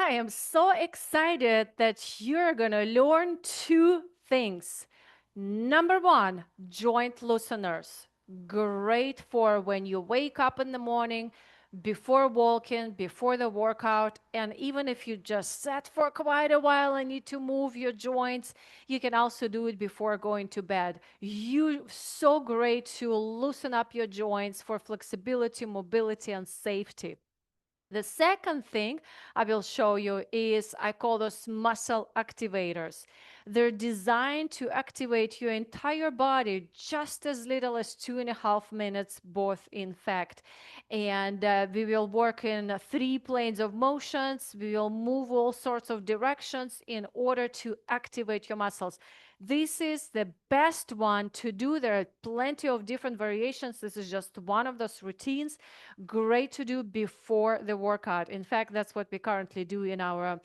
I am so excited that you're going to learn two things. Number one, joint looseners. Great for when you wake up in the morning, before walking, before the workout, and even if you just sat for quite a while and need to move your joints, you can also do it before going to bed. So great to loosen up your joints for flexibility, mobility, and safety. The second thing I will show you is I call those muscle activators. They're designed to activate your entire body just as little as 2.5 minutes, both in fact. And we will work in three planes of motions. We will move all sorts of directions in order to activate your muscles. This is the best one to do. There are plenty of different variations. This is just one of those routines. Great to do before the workout. In fact, that's what we currently do in our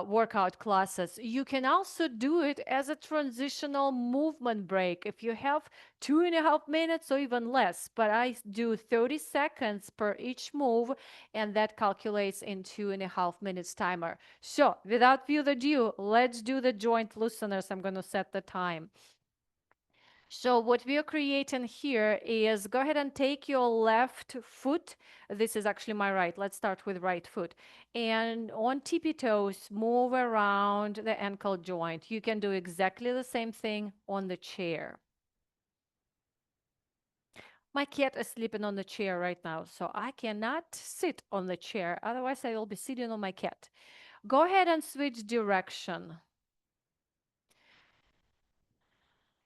workout classes. You can also do it as a transitional movement break if you have 2.5 minutes or even less. But I do 30 seconds per each move, and that calculates in 2.5 minutes timer. So without further ado, let's do the joint looseners. I'm going to set the time. So what we are creating here is go ahead and take your left foot. This is actually my right. Let's start with right foot. And on tippy toes, move around the ankle joint. You can do exactly the same thing on the chair. My cat is sleeping on the chair right now, so I cannot sit on the chair. Otherwise, I will be sitting on my cat. Go ahead and switch direction.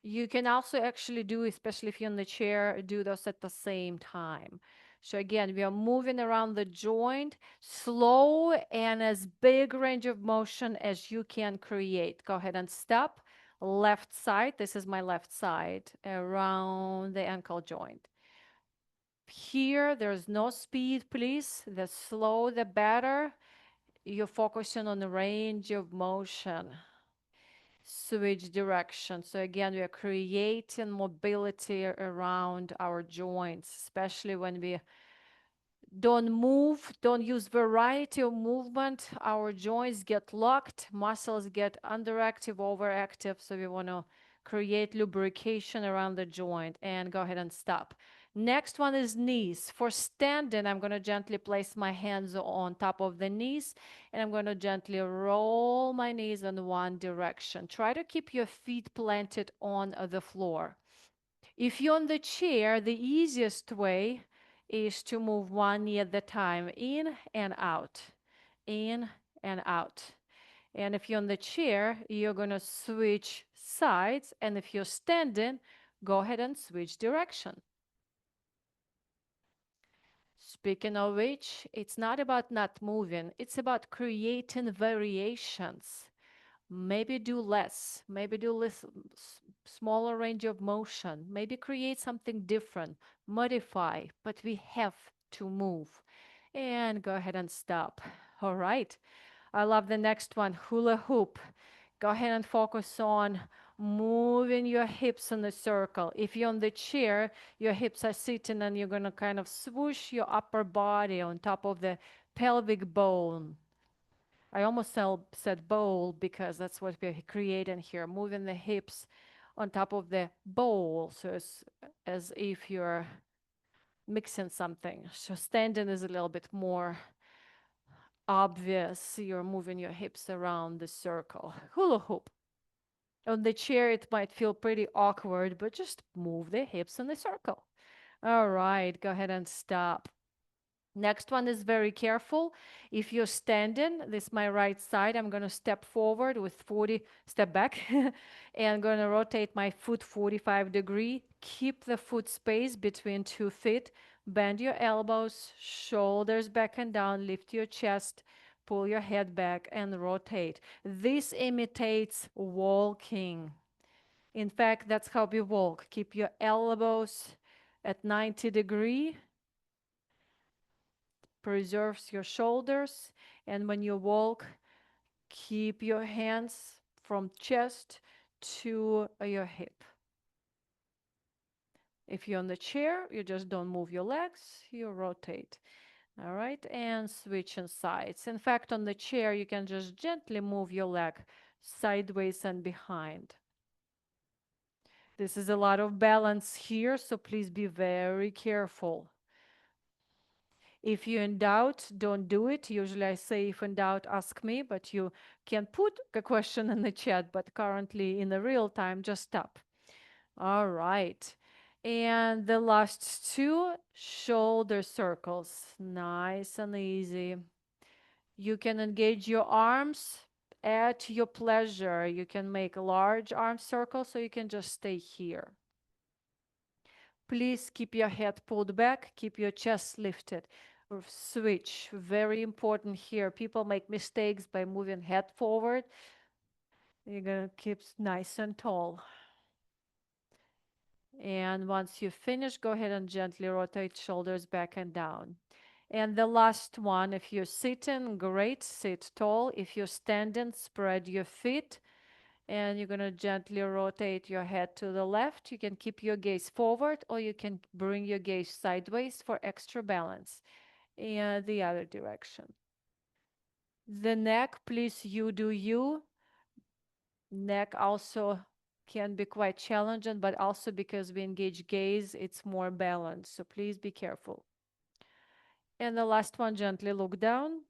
You can also actually do, especially if you're in the chair, do those at the same time. So again, we are moving around the joint, slow and as big range of motion as you can create. Go ahead and stop. Left side, this is my left side, around the ankle joint. Here, there's no speed, please. The slow, the better. You're focusing on the range of motion. Switch direction. So again, we are creating mobility around our joints, especially when we don't move, don't use variety of movement. Our joints get locked, muscles get underactive, overactive. So we want to create lubrication around the joint and go ahead and stop. Next one is knees. For standing, I'm going to gently place my hands on top of the knees and I'm going to gently roll my knees in one direction. Try to keep your feet planted on the floor. If you're on the chair, the easiest way is to move one knee at the time, in and out, in and out. And if you're on the chair, you're going to switch sides. And if you're standing, go ahead and switch direction. Speaking of which, it's not about not moving, it's about creating variations. Maybe do less, maybe do less, smaller range of motion, maybe create something different, modify, but we have to move. And go ahead and stop. All right. I love the next one, hula hoop. Go ahead and focus on moving your hips in a circle. If you're on the chair, your hips are sitting and you're going to kind of swoosh your upper body on top of the pelvic bone. I almost said bowl because that's what we're creating here, moving the hips on top of the bowl, so as if you're mixing something. So standing is a little bit more obvious. You're moving your hips around the circle. Hula hoop. On the chair, it might feel pretty awkward, but just move the hips in the circle. All right, go ahead and stop. Next one is very careful. If you're standing, this is my right side, I'm going to step forward with 40, step back, and I'm going to rotate my foot 45 degree. Keep the foot space between 2 feet. Bend your elbows, shoulders back and down, lift your chest, pull your head back and rotate. This imitates walking. In fact, that's how we walk. Keep your elbows at 90 degree. Preserves your shoulders, and when you walk, keep your hands from chest to your hip. If you're on the chair, you just don't move your legs, you rotate. All right, and switching sides. In fact, on the chair, you can just gently move your leg sideways and behind. This is a lot of balance here, so please be very careful. If you're in doubt, don't do it. Usually I say, if in doubt, ask me, but you can put a question in the chat, but currently in the real time, just stop. All right. And the last two, shoulder circles. Nice and easy. You can engage your arms at your pleasure. You can make a large arm circle, so you can just stay here. Please keep your head pulled back, keep your chest lifted. Switch, very important here. People make mistakes by moving head forward. You're gonna keep nice and tall. And once you finish, go ahead and gently rotate shoulders back and down. And the last one, if you're sitting, great, sit tall. If you're standing, spread your feet. And you're going to gently rotate your head to the left. You can keep your gaze forward, or you can bring your gaze sideways for extra balance. And the other direction. The neck, please, you do you. Neck also can be quite challenging, but also because we engage gaze, it's more balanced. So please be careful. And the last one, gently look down.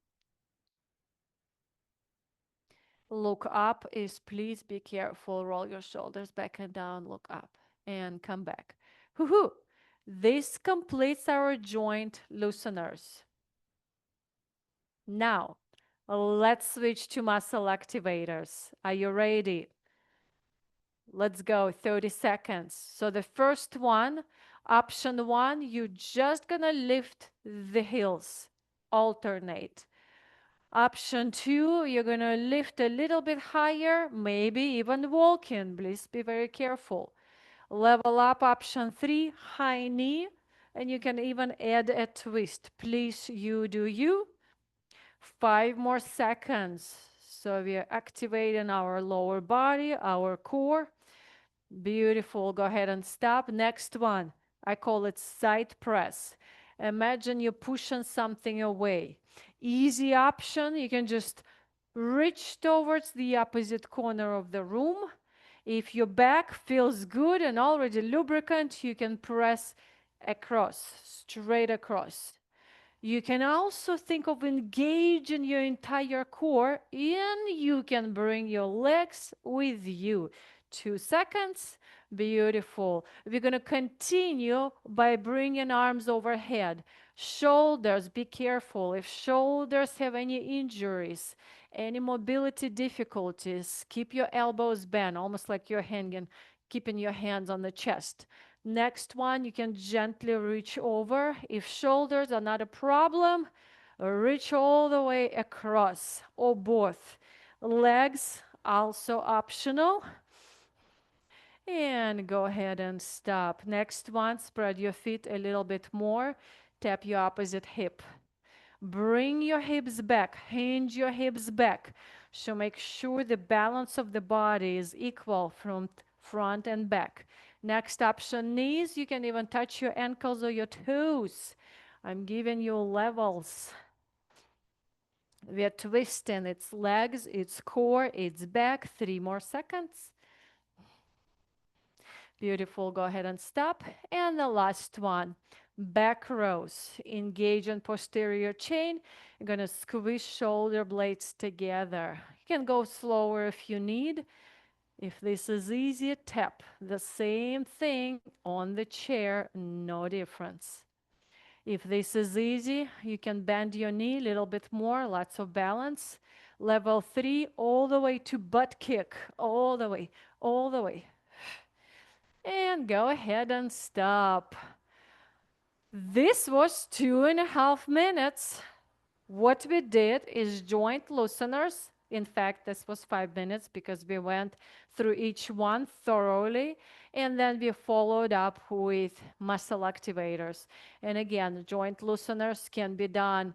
Look up is please be careful. Roll your shoulders back and down, look up, and come back. Woohoo! This completes our joint looseners. Now, let's switch to muscle activators. Are you ready? Let's go, 30 seconds. So the first one, option one, you're just gonna lift the heels, alternate. Option two, you're gonna lift a little bit higher, maybe even walking. Please be very careful. Level up, option three, high knee, and you can even add a twist. Please, you do you. 5 more seconds. So we are activating our lower body, our core. Beautiful. Go ahead and stop. Next one. I call it side press. Imagine you're pushing something away. Easy option. You can just reach towards the opposite corner of the room. If your back feels good and already lubricant, you can press across, straight across. You can also think of engaging your entire core, and you can bring your legs with you. 2 seconds. Beautiful. We're going to continue by bringing arms overhead. Shoulders, be careful. If shoulders have any injuries, any mobility difficulties, keep your elbows bent, almost like you're hanging, keeping your hands on the chest. Next one, you can gently reach over. If shoulders are not a problem, reach all the way across, or both. Legs, also optional. And go ahead and stop. Next one, spread your feet a little bit more. Tap your opposite hip. Bring your hips back, hinge your hips back. So make sure the balance of the body is equal from front and back. Next option, knees. You can even touch your ankles or your toes. I'm giving you levels. We are twisting its legs, its core, its back. 3 more seconds. Beautiful. Go ahead and stop. And the last one, back rows. Engage in posterior chain. You're going to squeeze shoulder blades together. You can go slower if you need. If this is easy, tap the same thing on the chair, no difference. If this is easy, you can bend your knee a little bit more, lots of balance. Level 3, all the way to butt kick, all the way, all the way. And go ahead and stop. This was 2.5 minutes. What we did is joint looseners. In fact, this was 5 minutes because we went through each one thoroughly. And then we followed up with muscle activators. And again, joint looseners can be done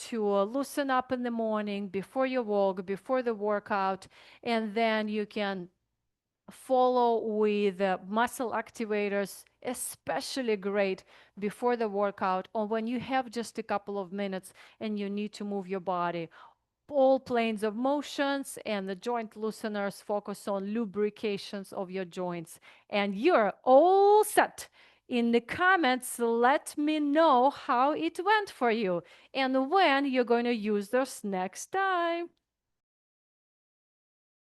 to loosen up in the morning, before you walk, before the workout. And then you can follow with muscle activators Especially great before the workout or when you have just a couple of minutes and you need to move your body. All planes of motions and the joint looseners focus on lubrications of your joints. And you're all set. In the comments, let me know how it went for you and when you're going to use those next time.